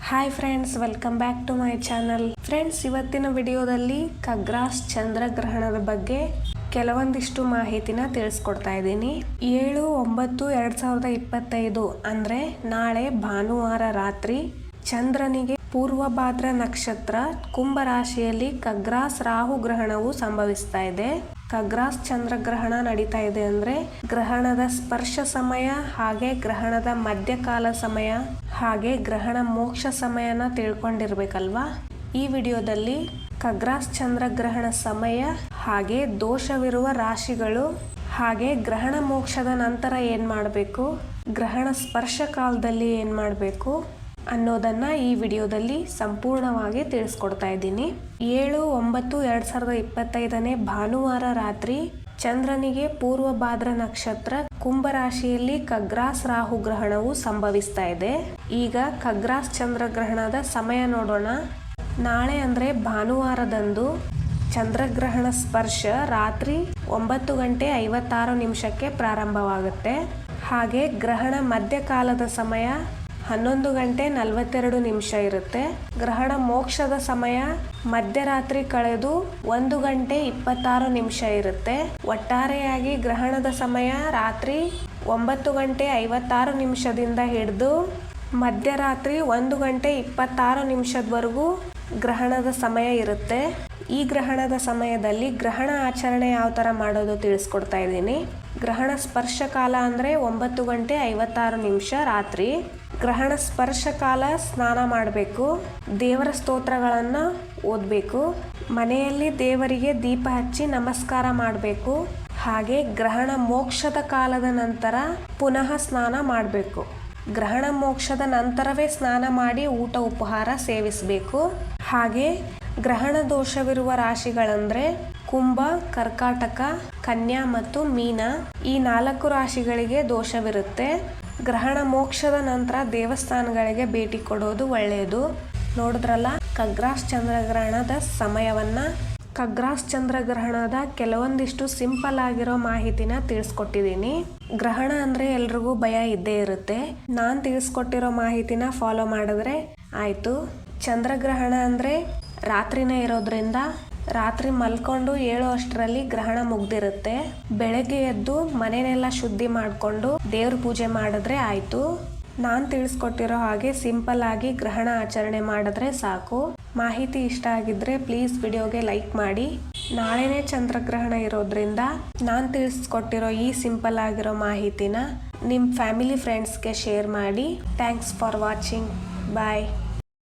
Hi friends, welcome back to my channel. Friends, ಇವತ್ತಿನ ವಿಡಿಯೋದಲ್ಲಿ ಖಗ್ರಾಸ್ ಚಂದ್ರಗ್ರಹಣದ ಬಗ್ಗೆ ಕೆಲವೊಂದಿಷ್ಟು ಮಾಹಿತಿನ ತಿಳಿಸ್ಕೊಡ್ತಾ ಇದ್ದೀನಿ. 7/9/2025 ಅಂದ್ರೆ ನಾಳೆ ಭಾನುವಾರ ರಾತ್ರಿ ಚಂದ್ರನಿಗೆ ಪೂರ್ವಭಾದ್ರ ನಕ್ಷತ್ರ ಕುಂಭ ರಾಶಿಯಲ್ಲಿ ಖಗ್ರಾಸ್ ರಾಹು ಗ್ರಹಣವು ಸಂಭವಿಸ್ತಾ ಇದೆ. ಖಗ್ರಾಸ್ ಚಂದ್ರಗ್ರಹಣ ನಡೀತಾ ಇದೆ ಅಂದ್ರೆ ಗ್ರಹಣದ ಸ್ಪರ್ಶ ಸಮಯ, ಹಾಗೆ ಗ್ರಹಣದ ಮಧ್ಯಕಾಲ ಸಮಯ, ಹಾಗೆ ಗ್ರಹಣ ಮೋಕ್ಷ ಸಮಯನ ತಿಳ್ಕೊಂಡಿರ್ಬೇಕಲ್ವಾ. ಈ ವಿಡಿಯೋದಲ್ಲಿ ಖಗ್ರಾಸ್ ಚಂದ್ರಗ್ರಹಣ ಸಮಯ, ಹಾಗೆ ದೋಷವಿರುವ ರಾಶಿಗಳು, ಹಾಗೆ ಗ್ರಹಣ ಮೋಕ್ಷದ ನಂತರ ಏನ್ ಮಾಡಬೇಕು, ಗ್ರಹಣ ಸ್ಪರ್ಶ ಕಾಲದಲ್ಲಿ ಏನ್ ಮಾಡಬೇಕು ಅನ್ನೋದನ್ನ ಈ ವಿಡಿಯೋದಲ್ಲಿ ಸಂಪೂರ್ಣವಾಗಿ ತಿಳಿಸ್ಕೊಡ್ತಾ ಇದ್ದೀನಿ. 7/9/2025 ಭಾನುವಾರ ರಾತ್ರಿ ಚಂದ್ರನಿಗೆ ಪೂರ್ವಭಾದ್ರ ನಕ್ಷತ್ರ ಕುಂಭ ರಾಶಿಯಲ್ಲಿ ಖಗ್ರಾಸ್ ರಾಹು ಗ್ರಹಣವು ಸಂಭವಿಸ್ತಾ ಇದೆ. ಈಗ ಖಗ್ರಾಸ್ ಚಂದ್ರಗ್ರಹಣದ ಸಮಯ ನೋಡೋಣ. ನಾಳೆ ಅಂದ್ರೆ ಭಾನುವಾರದಂದು ಚಂದ್ರಗ್ರಹಣ ಸ್ಪರ್ಶ ರಾತ್ರಿ 9:56 ಪ್ರಾರಂಭವಾಗುತ್ತೆ. ಹಾಗೆ ಗ್ರಹಣ ಮಧ್ಯಕಾಲದ ಸಮಯ 11:42 ಇರುತ್ತೆ. ಗ್ರಹಣ ಮೋಕ್ಷದ ಸಮಯ ಮಧ್ಯರಾತ್ರಿ ಕಳೆದು 1:26 ಇರುತ್ತೆ. ಒಟ್ಟಾರೆಯಾಗಿ ಗ್ರಹಣದ ಸಮಯ ರಾತ್ರಿ 9:56 ಹಿಡಿದು ಮಧ್ಯರಾತ್ರಿ 1:26 ಗ್ರಹಣದ ಸಮಯ ಇರುತ್ತೆ. ಈ ಗ್ರಹಣದ ಸಮಯದಲ್ಲಿ ಗ್ರಹಣ ಆಚರಣೆ ಯಾವ ಥರ ಮಾಡೋದು ತಿಳಿಸ್ಕೊಡ್ತಾ ಇದ್ದೀನಿ. ಗ್ರಹಣ ಸ್ಪರ್ಶ ಕಾಲ ಅಂದರೆ 9:56 ರಾತ್ರಿ. ಗ್ರಹಣ ಸ್ಪರ್ಶ ಕಾಲ ಸ್ನಾನ ಮಾಡಬೇಕು, ದೇವರ ಸ್ತೋತ್ರಗಳನ್ನು ಓದಬೇಕು, ಮನೆಯಲ್ಲಿ ದೇವರಿಗೆ ದೀಪ ಹಚ್ಚಿ ನಮಸ್ಕಾರ ಮಾಡಬೇಕು. ಹಾಗೆ ಗ್ರಹಣ ಮೋಕ್ಷದ ಕಾಲದ ನಂತರ ಪುನಃ ಸ್ನಾನ ಮಾಡಬೇಕು. ಗ್ರಹಣ ಮೋಕ್ಷದ ನಂತರವೇ ಸ್ನಾನ ಮಾಡಿ ಊಟ ಉಪಹಾರ ಸೇವಿಸಬೇಕು. ಹಾಗೆ ಗ್ರಹಣ ದೋಷವಿರುವ ರಾಶಿಗಳಂದ್ರೆ ಕುಂಭ, ಕರ್ಕಾಟಕ, ಕನ್ಯಾ ಮತ್ತು ಮೀನ, ಈ 4 ರಾಶಿಗಳಿಗೆ ದೋಷವಿರುತ್ತೆ. ಗ್ರಹಣ ಮೋಕ್ಷದ ನಂತರ ದೇವಸ್ಥಾನಗಳಿಗೆ ಭೇಟಿ ಕೊಡೋದು ಒಳ್ಳೆಯದು. ನೋಡಿದ್ರಲ್ಲ ಖಗ್ರಾಸ್ ಚಂದ್ರಗ್ರಹಣದ ಸಮಯವನ್ನ. ಖಗ್ರಾಸ್ ಚಂದ್ರಗ್ರಹಣದ ಕೆಲವೊಂದಿಷ್ಟು ಸಿಂಪಲ್ ಆಗಿರೋ ಮಾಹಿತಿನ ತಿಳಿಸ್ಕೊಟ್ಟಿದ್ದೀನಿ. ಗ್ರಹಣ ಅಂದ್ರೆ ಎಲ್ರಿಗೂ ಭಯ ಇದ್ದೇ ಇರುತ್ತೆ. ನಾನು ತಿಳಿಸ್ಕೊಟ್ಟಿರೋ ಮಾಹಿತಿನ ಫಾಲೋ ಮಾಡಿದ್ರೆ ಆಯ್ತು. ಚಂದ್ರಗ್ರಹಣ ಅಂದ್ರೆ ರಾತ್ರಿನೇ ಇರೋದ್ರಿಂದ ರಾತ್ರಿ ಮಲ್ಕೊಂಡು ಏಳೋ ಅಷ್ಟರಲ್ಲಿ ಗ್ರಹಣ ಮುಗ್ದಿರುತ್ತೆ. ಬೆಳಗ್ಗೆ ಎದ್ದು ಮನೆನೆಲ್ಲ ಶುದ್ಧಿ ಮಾಡಿಕೊಂಡು ದೇವ್ರ ಪೂಜೆ ಮಾಡಿದ್ರೆ ಆಯ್ತು. ನಾನು ತಿಳಿಸ್ಕೊಟ್ಟಿರೋ ಹಾಗೆ ಸಿಂಪಲ್ ಆಗಿ ಗ್ರಹಣ ಆಚರಣೆ ಮಾಡಿದ್ರೆ ಸಾಕು. ಮಾಹಿತಿ ಇಷ್ಟ ಆಗಿದ್ರೆ ಪ್ಲೀಸ್ ವಿಡಿಯೋಗೆ ಲೈಕ್ ಮಾಡಿ. ನಾಳೆನೇ ಚಂದ್ರಗ್ರಹಣ ಇರೋದ್ರಿಂದ ನಾನು ತಿಳಿಸ್ಕೊಟ್ಟಿರೋ ಈ ಸಿಂಪಲ್ ಆಗಿರೋ ಮಾಹಿತಿನ ನಿಮ್ಮ ಫ್ಯಾಮಿಲಿ ಫ್ರೆಂಡ್ಸ್ಗೆ ಶೇರ್ ಮಾಡಿ. Thanks for watching. ಬಾಯ್.